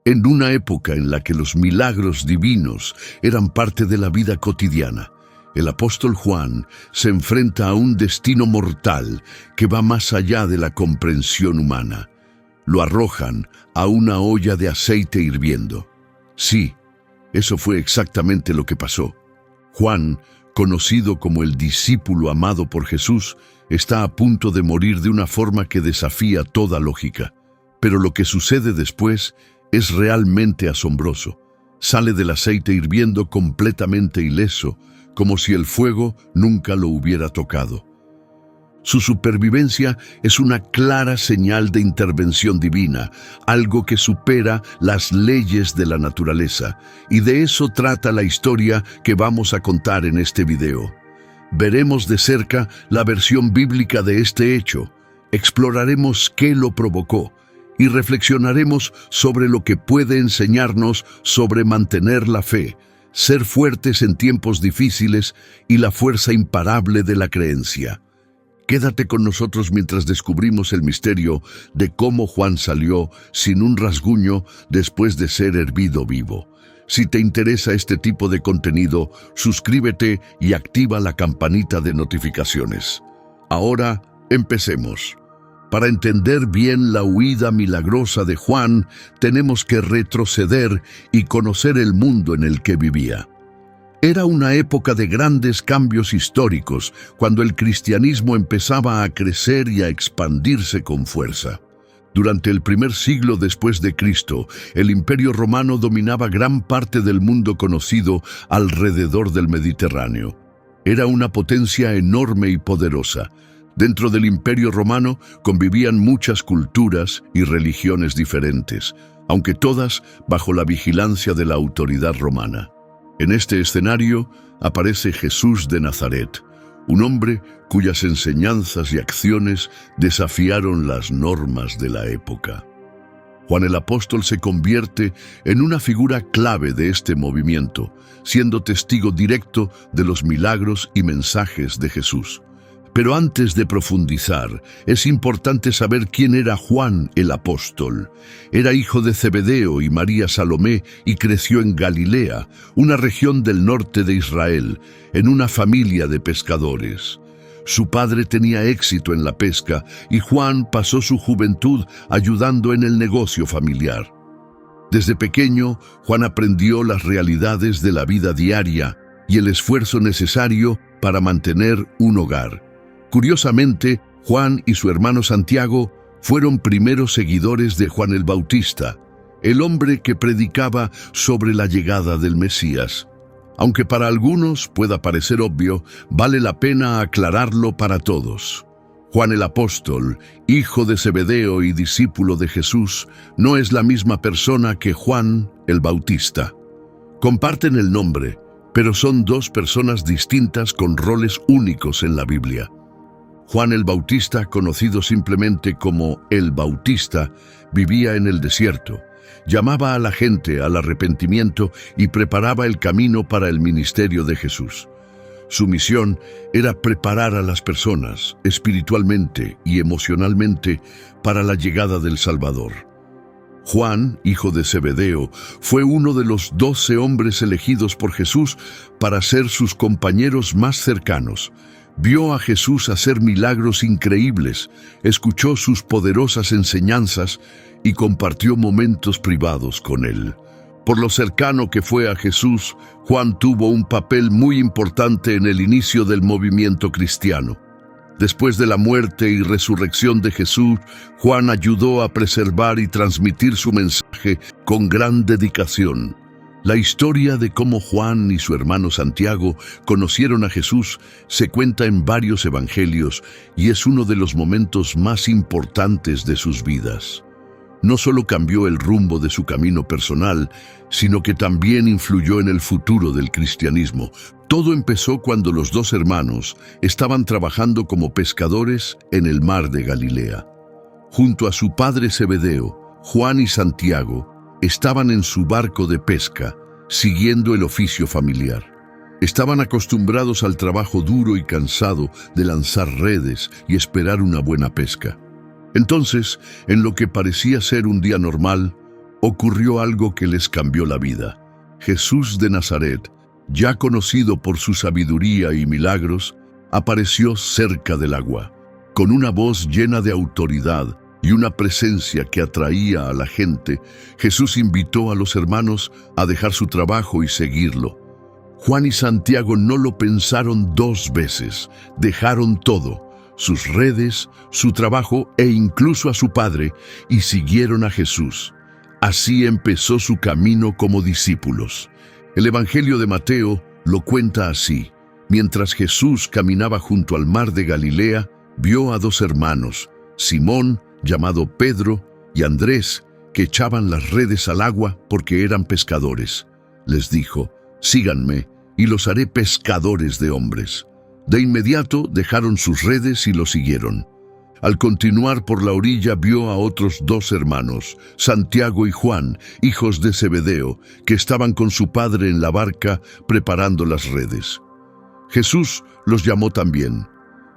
En una época en la que los milagros divinos eran parte de la vida cotidiana, el apóstol Juan se enfrenta a un destino mortal que va más allá de la comprensión humana. Lo arrojan a una olla de aceite hirviendo. Sí, eso fue exactamente lo que pasó. Juan, conocido como el discípulo amado por Jesús, está a punto de morir de una forma que desafía toda lógica. Pero lo que sucede después es realmente asombroso. Sale del aceite hirviendo completamente ileso, como si el fuego nunca lo hubiera tocado. Su supervivencia es una clara señal de intervención divina, algo que supera las leyes de la naturaleza, y de eso trata la historia que vamos a contar en este video. Veremos de cerca la versión bíblica de este hecho, exploraremos qué lo provocó, y reflexionaremos sobre lo que puede enseñarnos sobre mantener la fe, ser fuertes en tiempos difíciles y la fuerza imparable de la creencia. Quédate con nosotros mientras descubrimos el misterio de cómo Juan salió sin un rasguño después de ser hervido vivo. Si te interesa este tipo de contenido, suscríbete y activa la campanita de notificaciones. Ahora, empecemos. Para entender bien la huida milagrosa de Juan, tenemos que retroceder y conocer el mundo en el que vivía. Era una época de grandes cambios históricos, cuando el cristianismo empezaba a crecer y a expandirse con fuerza. Durante el primer siglo después de Cristo, el Imperio Romano dominaba gran parte del mundo conocido alrededor del Mediterráneo. Era una potencia enorme y poderosa. Dentro del Imperio Romano convivían muchas culturas y religiones diferentes, aunque todas bajo la vigilancia de la autoridad romana. En este escenario aparece Jesús de Nazaret, un hombre cuyas enseñanzas y acciones desafiaron las normas de la época. Juan el Apóstol se convierte en una figura clave de este movimiento, siendo testigo directo de los milagros y mensajes de Jesús. Pero antes de profundizar, es importante saber quién era Juan el Apóstol. Era hijo de Zebedeo y María Salomé y creció en Galilea, una región del norte de Israel, en una familia de pescadores. Su padre tenía éxito en la pesca y Juan pasó su juventud ayudando en el negocio familiar. Desde pequeño, Juan aprendió las realidades de la vida diaria y el esfuerzo necesario para mantener un hogar. Curiosamente, Juan y su hermano Santiago fueron primeros seguidores de Juan el Bautista, el hombre que predicaba sobre la llegada del Mesías. Aunque para algunos pueda parecer obvio, vale la pena aclararlo para todos. Juan el Apóstol, hijo de Zebedeo y discípulo de Jesús, no es la misma persona que Juan el Bautista. Comparten el nombre, pero son dos personas distintas con roles únicos en la Biblia. Juan el Bautista, conocido simplemente como el Bautista, vivía en el desierto, llamaba a la gente al arrepentimiento y preparaba el camino para el ministerio de Jesús. Su misión era preparar a las personas, espiritualmente y emocionalmente, para la llegada del Salvador. Juan, hijo de Zebedeo, fue uno de los 12 hombres elegidos por Jesús para ser sus compañeros más cercanos. Vio a Jesús hacer milagros increíbles, escuchó sus poderosas enseñanzas y compartió momentos privados con él. Por lo cercano que fue a Jesús, Juan tuvo un papel muy importante en el inicio del movimiento cristiano. Después de la muerte y resurrección de Jesús, Juan ayudó a preservar y transmitir su mensaje con gran dedicación. La historia de cómo Juan y su hermano Santiago conocieron a Jesús se cuenta en varios evangelios y es uno de los momentos más importantes de sus vidas. No solo cambió el rumbo de su camino personal, sino que también influyó en el futuro del cristianismo. Todo empezó cuando los dos hermanos estaban trabajando como pescadores en el mar de Galilea. Junto a su padre Zebedeo, Juan y Santiago estaban en su barco de pesca, siguiendo el oficio familiar. Estaban acostumbrados al trabajo duro y cansado de lanzar redes y esperar una buena pesca. Entonces, en lo que parecía ser un día normal, ocurrió algo que les cambió la vida. Jesús de Nazaret, ya conocido por su sabiduría y milagros, apareció cerca del agua. Con una voz llena de autoridad y una presencia que atraía a la gente, Jesús invitó a los hermanos a dejar su trabajo y seguirlo. Juan y Santiago no lo pensaron dos veces, dejaron todo, sus redes, su trabajo e incluso a su padre, y siguieron a Jesús. Así empezó su camino como discípulos. El Evangelio de Mateo lo cuenta así. Mientras Jesús caminaba junto al mar de Galilea, vio a dos hermanos, Simón, llamado Pedro, y Andrés, que echaban las redes al agua porque eran pescadores. Les dijo: «Síganme, y los haré pescadores de hombres». De inmediato dejaron sus redes y lo siguieron. Al continuar por la orilla vio a otros dos hermanos, Santiago y Juan, hijos de Zebedeo, que estaban con su padre en la barca preparando las redes. Jesús los llamó también.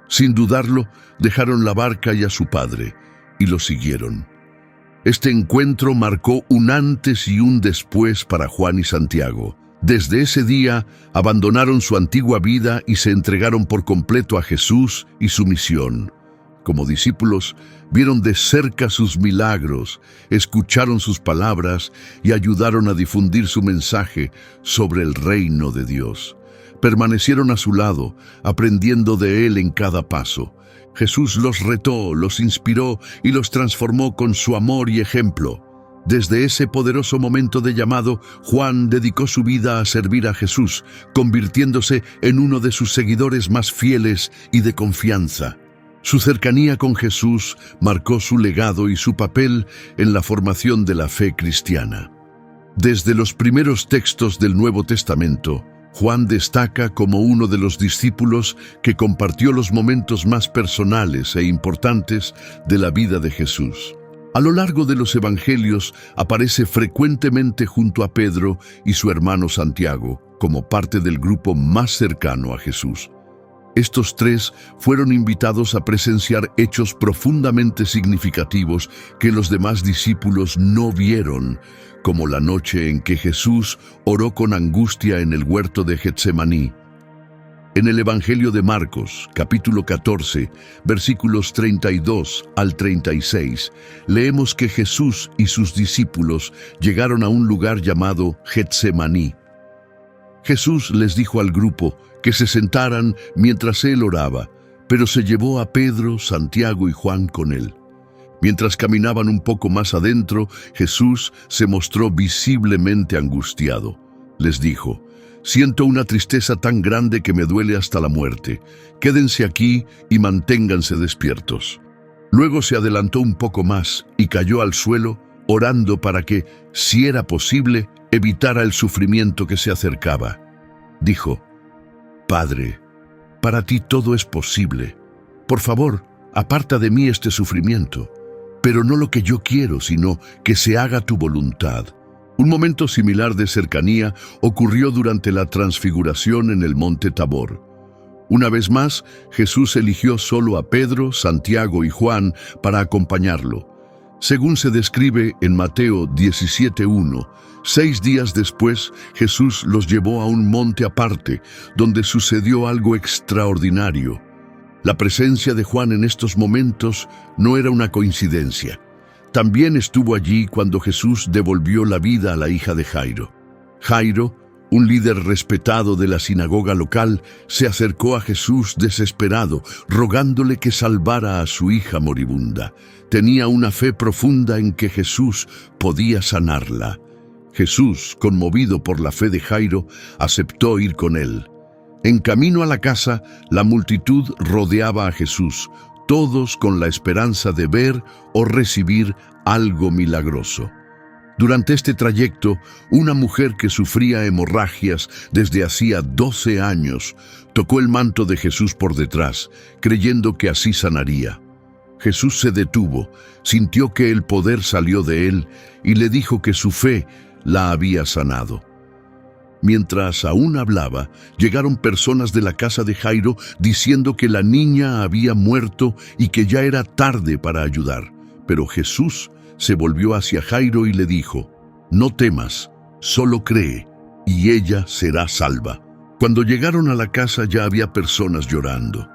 Sin dudarlo, dejaron la barca y a su padre, y lo siguieron. Este encuentro marcó un antes y un después para Juan y Santiago. Desde ese día, abandonaron su antigua vida y se entregaron por completo a Jesús y su misión. Como discípulos, vieron de cerca sus milagros, escucharon sus palabras y ayudaron a difundir su mensaje sobre el reino de Dios. Permanecieron a su lado, aprendiendo de él en cada paso. Jesús los retó, los inspiró y los transformó con su amor y ejemplo. Desde ese poderoso momento de llamado, Juan dedicó su vida a servir a Jesús, convirtiéndose en uno de sus seguidores más fieles y de confianza. Su cercanía con Jesús marcó su legado y su papel en la formación de la fe cristiana. Desde los primeros textos del Nuevo Testamento, Juan destaca como uno de los discípulos que compartió los momentos más personales e importantes de la vida de Jesús. A lo largo de los evangelios aparece frecuentemente junto a Pedro y su hermano Santiago, como parte del grupo más cercano a Jesús. Estos tres fueron invitados a presenciar hechos profundamente significativos que los demás discípulos no vieron, como la noche en que Jesús oró con angustia en el huerto de Getsemaní. En el Evangelio de Marcos, capítulo 14, versículos 32 al 36, leemos que Jesús y sus discípulos llegaron a un lugar llamado Getsemaní. Jesús les dijo al grupo que se sentaran mientras él oraba, pero se llevó a Pedro, Santiago y Juan con él. Mientras caminaban un poco más adentro, Jesús se mostró visiblemente angustiado. Les dijo: «Siento una tristeza tan grande que me duele hasta la muerte. Quédense aquí y manténganse despiertos». Luego se adelantó un poco más y cayó al suelo, orando para que, si era posible, evitara el sufrimiento que se acercaba. Dijo: «Padre, para ti todo es posible. Por favor, aparta de mí este sufrimiento. Pero no lo que yo quiero, sino que se haga tu voluntad». Un momento similar de cercanía ocurrió durante la transfiguración en el monte Tabor. Una vez más, Jesús eligió solo a Pedro, Santiago y Juan para acompañarlo. Según se describe en Mateo 17:1, 6 días después, Jesús los llevó a un monte aparte, donde sucedió algo extraordinario. La presencia de Juan en estos momentos no era una coincidencia. También estuvo allí cuando Jesús devolvió la vida a la hija de Jairo. Jairo, un líder respetado de la sinagoga local, se acercó a Jesús desesperado, rogándole que salvara a su hija moribunda. Tenía una fe profunda en que Jesús podía sanarla. Jesús, conmovido por la fe de Jairo, aceptó ir con él. En camino a la casa, la multitud rodeaba a Jesús, todos con la esperanza de ver o recibir algo milagroso. Durante este trayecto, una mujer que sufría hemorragias desde hacía 12 años tocó el manto de Jesús por detrás, creyendo que así sanaría. Jesús se detuvo, sintió que el poder salió de él y le dijo que su fe la había sanado. Mientras aún hablaba, llegaron personas de la casa de Jairo diciendo que la niña había muerto y que ya era tarde para ayudar. Pero Jesús se volvió hacia Jairo y le dijo: no temas, solo cree, y ella será salva. Cuando llegaron a la casa ya había personas llorando.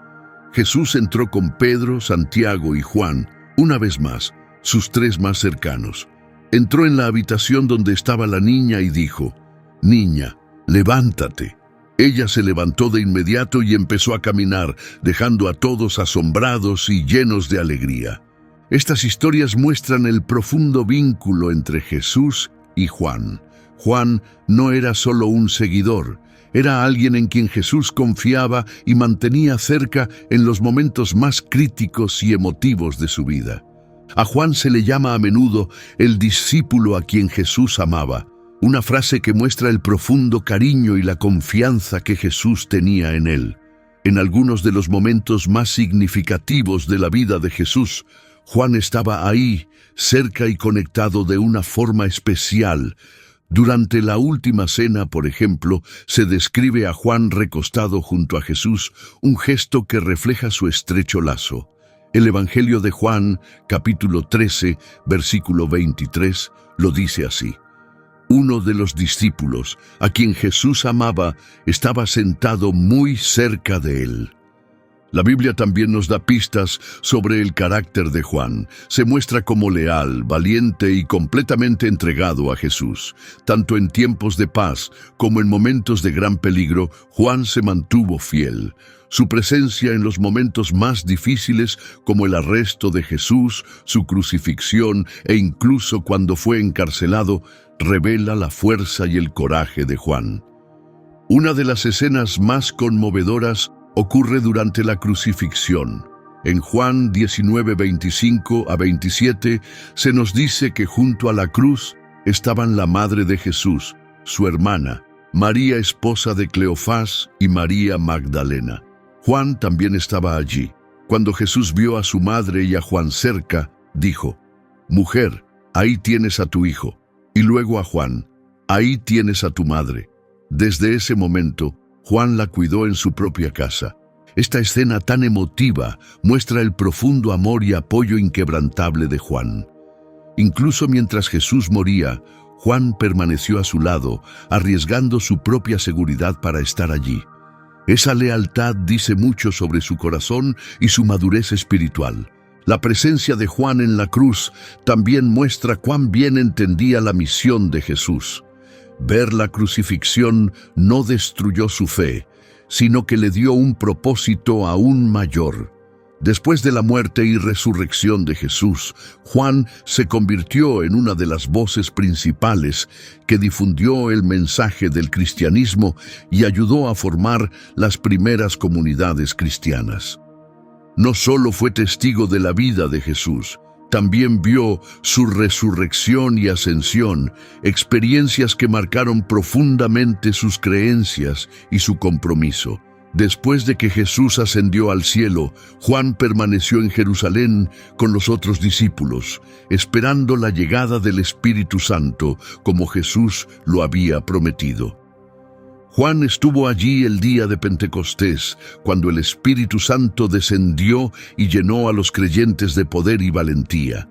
Jesús entró con Pedro, Santiago y Juan, una vez más, sus tres más cercanos. Entró en la habitación donde estaba la niña y dijo: «Niña, levántate». Ella se levantó de inmediato y empezó a caminar, dejando a todos asombrados y llenos de alegría. Estas historias muestran el profundo vínculo entre Jesús y Juan. Juan no era solo un seguidor, era alguien en quien Jesús confiaba y mantenía cerca en los momentos más críticos y emotivos de su vida. A Juan se le llama a menudo el discípulo a quien Jesús amaba, una frase que muestra el profundo cariño y la confianza que Jesús tenía en él. En algunos de los momentos más significativos de la vida de Jesús, Juan estaba ahí, cerca y conectado de una forma especial. Durante la última cena, por ejemplo, se describe a Juan recostado junto a Jesús, un gesto que refleja su estrecho lazo. El Evangelio de Juan, capítulo 13, versículo 23, lo dice así: «Uno de los discípulos, a quien Jesús amaba, estaba sentado muy cerca de él». La Biblia también nos da pistas sobre el carácter de Juan. Se muestra como leal, valiente y completamente entregado a Jesús. Tanto en tiempos de paz como en momentos de gran peligro, Juan se mantuvo fiel. Su presencia en los momentos más difíciles, como el arresto de Jesús, su crucifixión e incluso cuando fue encarcelado, revela la fuerza y el coraje de Juan. Una de las escenas más conmovedoras ocurre durante la crucifixión. En Juan 19, 25 a 27 se nos dice que junto a la cruz estaban la madre de Jesús, su hermana, María, esposa de Cleofás, y María Magdalena. Juan también estaba allí. Cuando Jesús vio a su madre y a Juan cerca, dijo: «Mujer, ahí tienes a tu hijo». Y luego a Juan: «Ahí tienes a tu madre». Desde ese momento, Juan la cuidó en su propia casa. Esta escena tan emotiva muestra el profundo amor y apoyo inquebrantable de Juan. Incluso mientras Jesús moría, Juan permaneció a su lado, arriesgando su propia seguridad para estar allí. Esa lealtad dice mucho sobre su corazón y su madurez espiritual. La presencia de Juan en la cruz también muestra cuán bien entendía la misión de Jesús. Ver la crucifixión no destruyó su fe, sino que le dio un propósito aún mayor. Después de la muerte y resurrección de Jesús, Juan se convirtió en una de las voces principales que difundió el mensaje del cristianismo y ayudó a formar las primeras comunidades cristianas. No solo fue testigo de la vida de Jesús, también vio su resurrección y ascensión, experiencias que marcaron profundamente sus creencias y su compromiso. Después de que Jesús ascendió al cielo, Juan permaneció en Jerusalén con los otros discípulos, esperando la llegada del Espíritu Santo, como Jesús lo había prometido. Juan estuvo allí el día de Pentecostés, cuando el Espíritu Santo descendió y llenó a los creyentes de poder y valentía.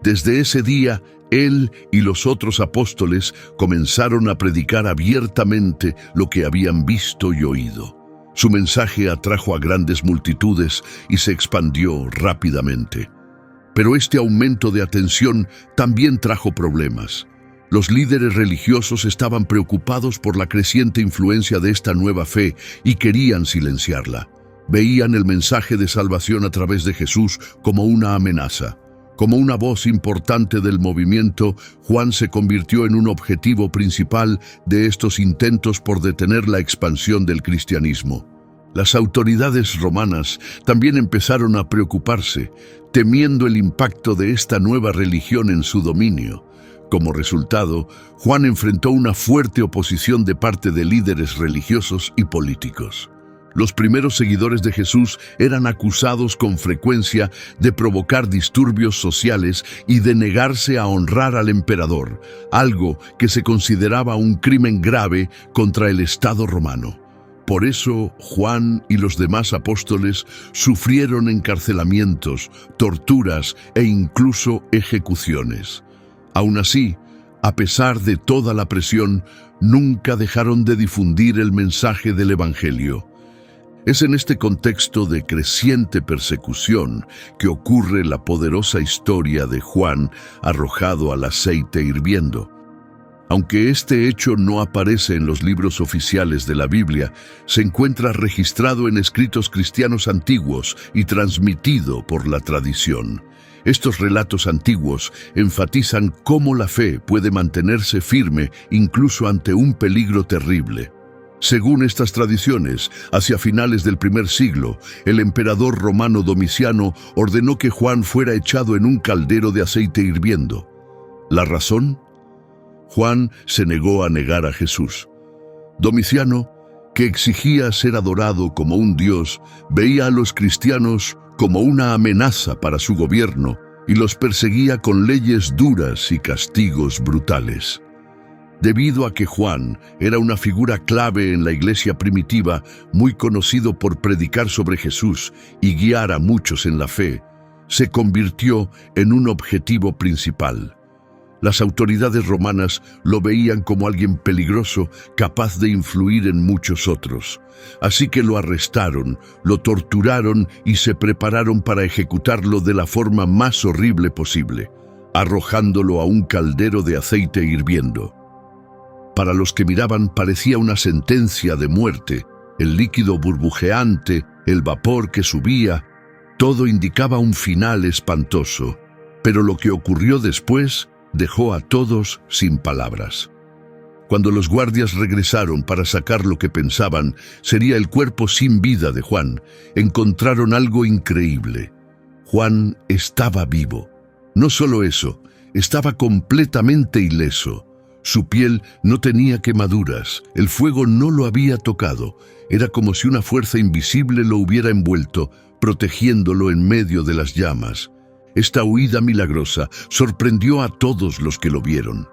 Desde ese día, él y los otros apóstoles comenzaron a predicar abiertamente lo que habían visto y oído. Su mensaje atrajo a grandes multitudes y se expandió rápidamente. Pero este aumento de atención también trajo problemas. Los líderes religiosos estaban preocupados por la creciente influencia de esta nueva fe y querían silenciarla. Veían el mensaje de salvación a través de Jesús como una amenaza. Como una voz importante del movimiento, Juan se convirtió en un objetivo principal de estos intentos por detener la expansión del cristianismo. Las autoridades romanas también empezaron a preocuparse, temiendo el impacto de esta nueva religión en su dominio. Como resultado, Juan enfrentó una fuerte oposición de parte de líderes religiosos y políticos. Los primeros seguidores de Jesús eran acusados con frecuencia de provocar disturbios sociales y de negarse a honrar al emperador, algo que se consideraba un crimen grave contra el Estado romano. Por eso, Juan y los demás apóstoles sufrieron encarcelamientos, torturas e incluso ejecuciones. Aún así, A pesar de toda la presión, nunca dejaron de difundir el mensaje del Evangelio. Es en este contexto de creciente persecución que ocurre la poderosa historia de Juan arrojado al aceite hirviendo. Aunque este hecho no aparece en los libros oficiales de la Biblia, se encuentra registrado en escritos cristianos antiguos y transmitido por la tradición. Estos relatos antiguos enfatizan cómo la fe puede mantenerse firme incluso ante un peligro terrible. Según estas tradiciones, hacia finales del primer siglo, el emperador romano Domiciano ordenó que Juan fuera echado en un caldero de aceite hirviendo. ¿La razón? Juan se negó a negar a Jesús. Domiciano, que exigía ser adorado como un dios, veía a los cristianos como una amenaza para su gobierno y los perseguía con leyes duras y castigos brutales. Debido a que Juan era una figura clave en la iglesia primitiva, muy conocido por predicar sobre Jesús y guiar a muchos en la fe, se convirtió en un objetivo principal. Las autoridades romanas lo veían como alguien peligroso, capaz de influir en muchos otros. Así que lo arrestaron, lo torturaron y se prepararon para ejecutarlo de la forma más horrible posible, arrojándolo a un caldero de aceite hirviendo. Para los que miraban parecía una sentencia de muerte. El líquido burbujeante, el vapor que subía, todo indicaba un final espantoso. Pero lo que ocurrió después dejó a todos sin palabras. Cuando los guardias regresaron para sacar lo que pensaban sería el cuerpo sin vida de Juan, encontraron algo increíble. Juan estaba vivo. No solo eso, estaba completamente ileso. Su piel no tenía quemaduras, el fuego no lo había tocado. Era como si una fuerza invisible lo hubiera envuelto, protegiéndolo en medio de las llamas. Esta huida milagrosa sorprendió a todos los que lo vieron.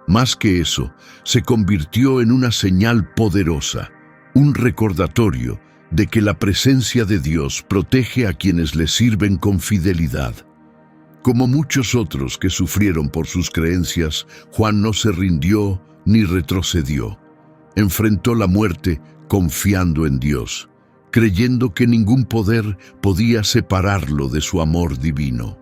Más que eso, se convirtió en una señal poderosa, un recordatorio de que la presencia de Dios protege a quienes le sirven con fidelidad. Como muchos otros que sufrieron por sus creencias, Juan no se rindió ni retrocedió. Enfrentó la muerte confiando en Dios, creyendo que ningún poder podía separarlo de su amor divino.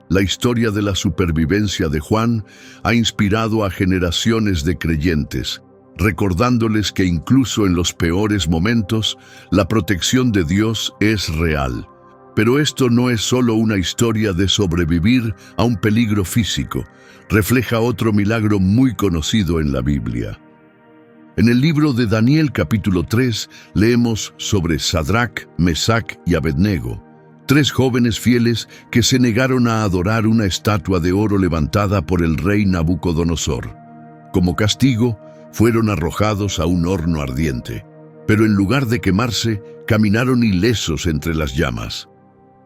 La historia de la supervivencia de Juan ha inspirado a generaciones de creyentes, recordándoles que incluso en los peores momentos, la protección de Dios es real. Pero esto no es solo una historia de sobrevivir a un peligro físico, refleja otro milagro muy conocido en la Biblia. En el libro de Daniel capítulo 3 leemos sobre Sadrac, Mesac y Abednego, 3 jóvenes fieles que se negaron a adorar una estatua de oro levantada por el rey Nabucodonosor. Como castigo, fueron arrojados a un horno ardiente, pero en lugar de quemarse, caminaron ilesos entre las llamas.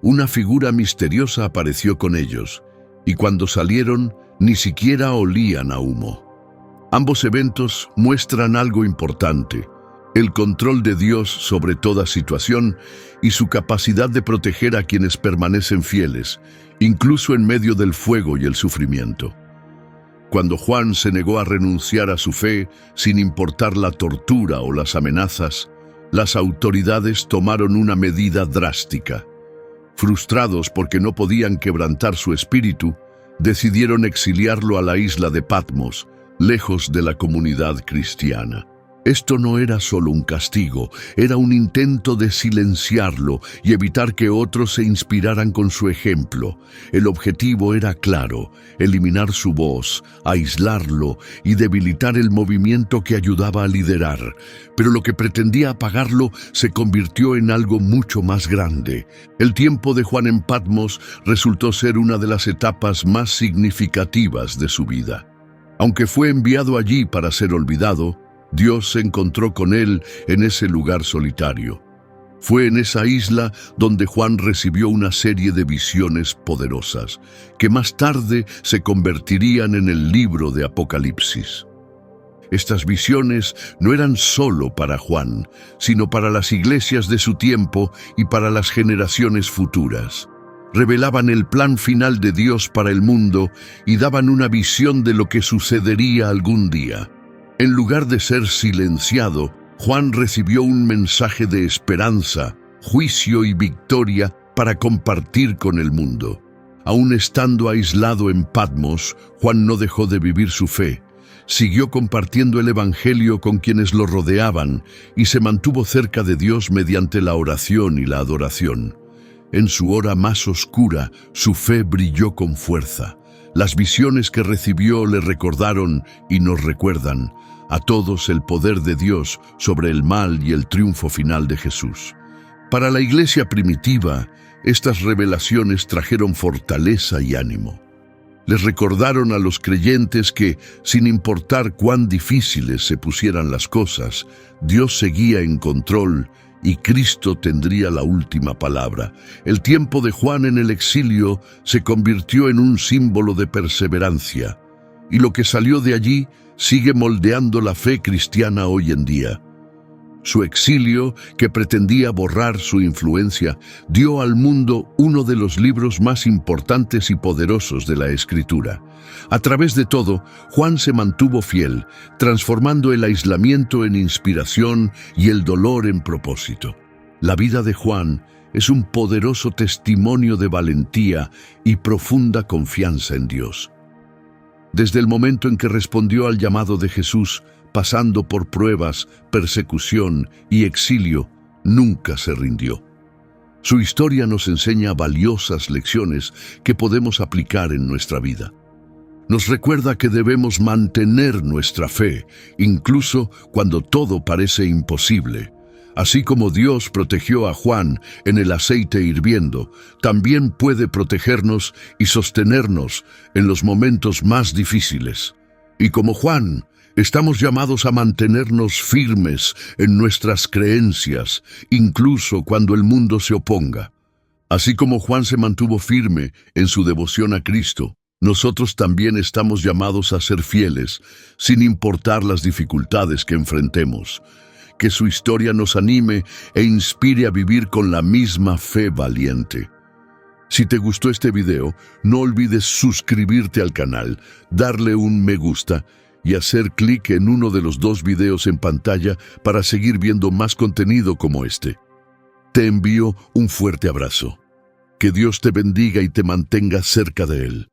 Una figura misteriosa apareció con ellos, y cuando salieron, ni siquiera olían a humo. Ambos eventos muestran algo importante: el control de Dios sobre toda situación y su capacidad de proteger a quienes permanecen fieles, incluso en medio del fuego y el sufrimiento. Cuando Juan se negó a renunciar a su fe, sin importar la tortura o las amenazas, las autoridades tomaron una medida drástica. Frustrados porque no podían quebrantar su espíritu, decidieron exiliarlo a la isla de Patmos, lejos de la comunidad cristiana. Esto no era solo un castigo, era un intento de silenciarlo y evitar que otros se inspiraran con su ejemplo. El objetivo era claro: eliminar su voz, aislarlo y debilitar el movimiento que ayudaba a liderar. Pero lo que pretendía apagarlo se convirtió en algo mucho más grande. El tiempo de Juan en Patmos resultó ser una de las etapas más significativas de su vida. Aunque fue enviado allí para ser olvidado, Dios se encontró con él en ese lugar solitario. Fue en esa isla donde Juan recibió una serie de visiones poderosas, que más tarde se convertirían en el libro de Apocalipsis. Estas visiones no eran solo para Juan, sino para las iglesias de su tiempo y para las generaciones futuras. revelaban el plan final de Dios para el mundo y daban una visión de lo que sucedería algún día. En lugar de ser silenciado, Juan recibió un mensaje de esperanza, juicio y victoria para compartir con el mundo. Aún estando aislado en Patmos, Juan no dejó de vivir su fe. Siguió compartiendo el Evangelio con quienes lo rodeaban y se mantuvo cerca de Dios mediante la oración y la adoración. En su hora más oscura, su fe brilló con fuerza. Las visiones que recibió le recordaron y nos recuerdan a todos el poder de Dios sobre el mal y el triunfo final de Jesús. Para la iglesia primitiva, estas revelaciones trajeron fortaleza y ánimo. Les recordaron a los creyentes que, sin importar cuán difíciles se pusieran las cosas, Dios seguía en control y Cristo tendría la última palabra. El tiempo de Juan en el exilio se convirtió en un símbolo de perseverancia, y lo que salió de allí sigue moldeando la fe cristiana hoy en día. Su exilio, que pretendía borrar su influencia, dio al mundo uno de los libros más importantes y poderosos de la Escritura. A través de todo, Juan se mantuvo fiel, transformando el aislamiento en inspiración y el dolor en propósito. La vida de Juan es un poderoso testimonio de valentía y profunda confianza en Dios. Desde el momento en que respondió al llamado de Jesús, pasando por pruebas, persecución y exilio, nunca se rindió. Su historia nos enseña valiosas lecciones que podemos aplicar en nuestra vida. Nos recuerda que debemos mantener nuestra fe, incluso cuando todo parece imposible. Así como Dios protegió a Juan en el aceite hirviendo, también puede protegernos y sostenernos en los momentos más difíciles. Y como Juan, estamos llamados a mantenernos firmes en nuestras creencias, incluso cuando el mundo se oponga. Así como Juan se mantuvo firme en su devoción a Cristo, nosotros también estamos llamados a ser fieles, sin importar las dificultades que enfrentemos. Que su historia nos anime e inspire a vivir con la misma fe valiente. Si te gustó este video, no olvides suscribirte al canal, darle un me gusta y hacer clic en uno de los 2 videos en pantalla para seguir viendo más contenido como este. Te envío un fuerte abrazo. Que Dios te bendiga y te mantenga cerca de Él.